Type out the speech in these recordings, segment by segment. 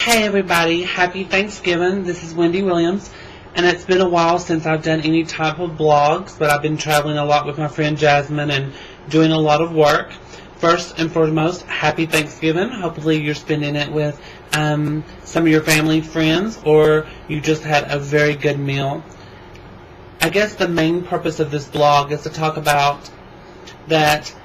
Hey everybody, happy Thanksgiving. This is Wendy Williams, and it's been a while since I've done any type of vlogs, but I've been traveling a lot with my friend Jasmine and doing a lot of work. First and foremost, happy Thanksgiving. Hopefully you're spending it with some of your family, friends, or you just had a very good meal. I guess the main purpose of this vlog is to talk about that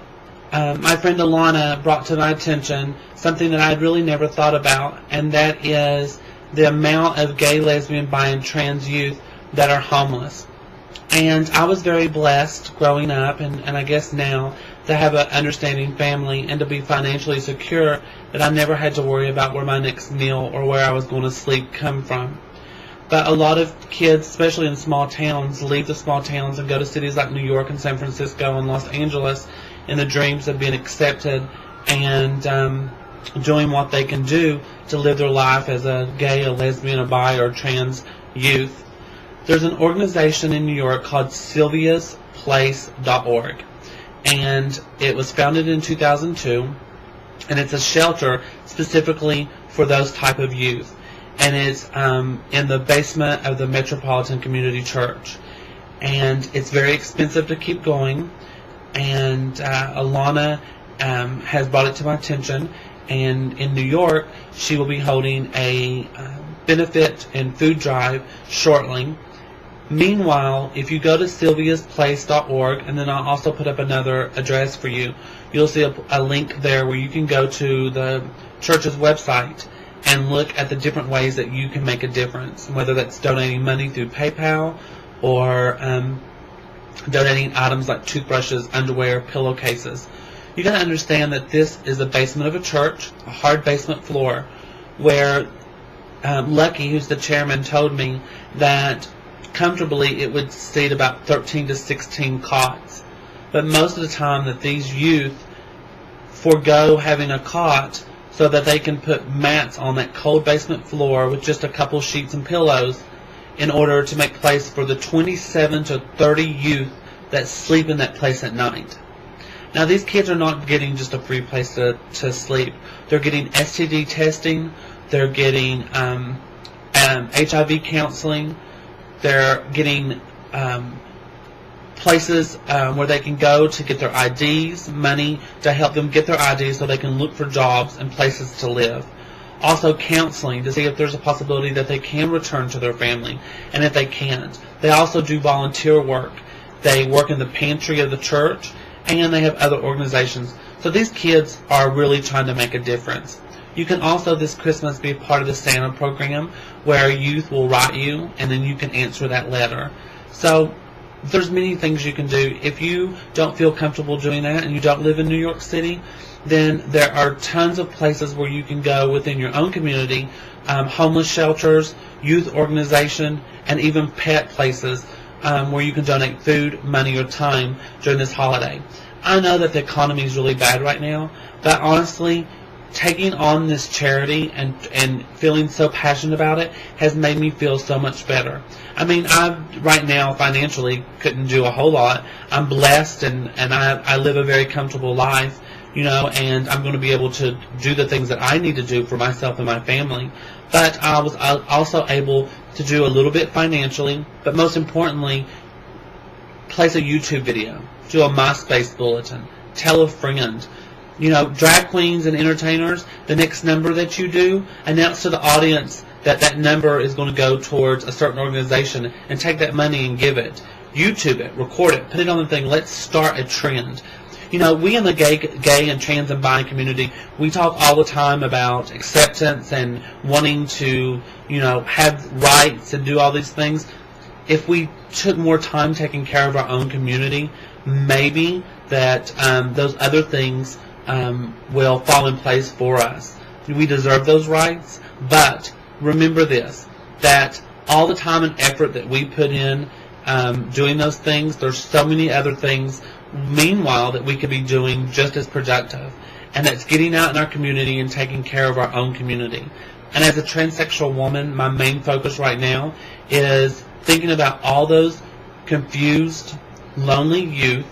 my friend Alana brought to my attention something that I'd really never thought about, and that is the amount of gay, lesbian, bi, and trans youth that are homeless. And I was very blessed growing up, and I guess now, to have an understanding family and to be financially secure, that I never had to worry about where my next meal or where I was going to sleep come from. But a lot of kids, especially in small towns, leave the small towns and go to cities like New York and San Francisco and Los Angeles in the dreams of being accepted and doing what they can do to live their life as a gay, a lesbian, a bi, or trans youth. There's an organization in New York called SylviasPlace.org, and it was founded in 2002, and it's a shelter specifically for those type of youth, and it's in the basement of the Metropolitan Community Church, and it's very expensive to keep going, and Alana has brought it to my attention. And in New York, she will be holding a benefit and food drive shortly. Meanwhile, if you go to sylviasplace.org, and then I'll also put up another address for you, you'll see a link there where you can go to the church's website and look at the different ways that you can make a difference, whether that's donating money through PayPal or donating items like toothbrushes, underwear, pillowcases. You got to understand that this is the basement of a church, a hard basement floor, where Lucky, who's the chairman, told me that comfortably it would seat about 13 to 16 cots. But most of the time that these youth forego having a cot so that they can put mats on that cold basement floor with just a couple sheets and pillows in order to make place for the 27 to 30 youth that sleep in that place at night. Now, these kids are not getting just a free place to sleep. They're getting STD testing. They're getting HIV counseling. They're getting places where they can go to get their IDs, money to help them get their IDs so they can look for jobs and places to live. Also counseling to see if there's a possibility that they can return to their family, and if they can't. They also do volunteer work. They work in the pantry of the church, and they have other organizations. So these kids are really trying to make a difference. You can also this Christmas be a part of the Santa program where youth will write you and then you can answer that letter. So there's many things you can do. If you don't feel comfortable doing that and you don't live in New York City, then there are tons of places where you can go within your own community, homeless shelters, youth organization, and even pet places where you can donate food, money, or time during this holiday. I know that the economy is really bad right now, but honestly, taking on this charity and feeling so passionate about it has made me feel so much better. I mean, I right now financially couldn't do a whole lot. I'm blessed and I live a very comfortable life, you know, and I'm going to be able to do the things that I need to do for myself and my family. But I was also able to do a little bit financially, but most importantly, place a YouTube video, do a MySpace bulletin, tell a friend. You know, drag queens and entertainers, the next number that you do, announce to the audience that that number is going to go towards a certain organization and take that money and give it. YouTube it, record it, put it on the thing. Let's start a trend. You know, we in the gay and trans and bi community, we talk all the time about acceptance and wanting to, you know, have rights and do all these things. If we took more time taking care of our own community, maybe that those other things will fall in place for us. We deserve those rights, but remember this, that all the time and effort that we put in doing those things, there's so many other things meanwhile that we could be doing just as productive, and that's getting out in our community and taking care of our own community. And as a transsexual woman, my main focus right now is thinking about all those confused, lonely youth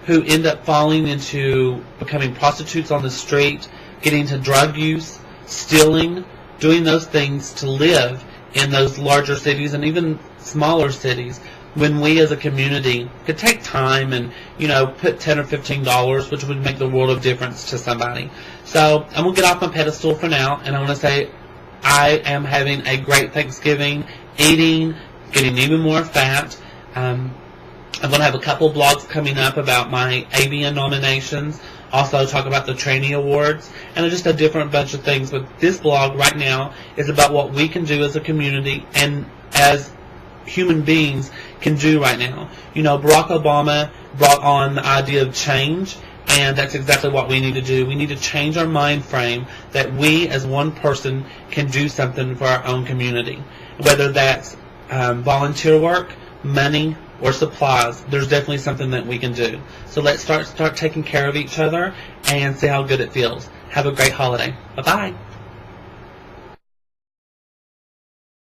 who end up falling into becoming prostitutes on the street, getting into drug use, stealing, doing those things to live in those larger cities and even smaller cities, when we as a community could take time and, put $10 or $15, which would make the world of difference to somebody. So I'm going to get off my pedestal for now, and I want to say I am having a great Thanksgiving, eating, getting even more fat. I'm going to have a couple blogs coming up about my AVN nominations, also talk about the trainee awards, and just a different bunch of things. But this blog right now is about what we can do as a community and as human beings can do right now. Barack Obama brought on the idea of change, and that's exactly what we need to do. We need to change our mind frame that we as one person can do something for our own community. Whether that's volunteer work, money, or supplies, there's definitely something that we can do. So let's start taking care of each other and see how good it feels. Have a great holiday. Bye-bye.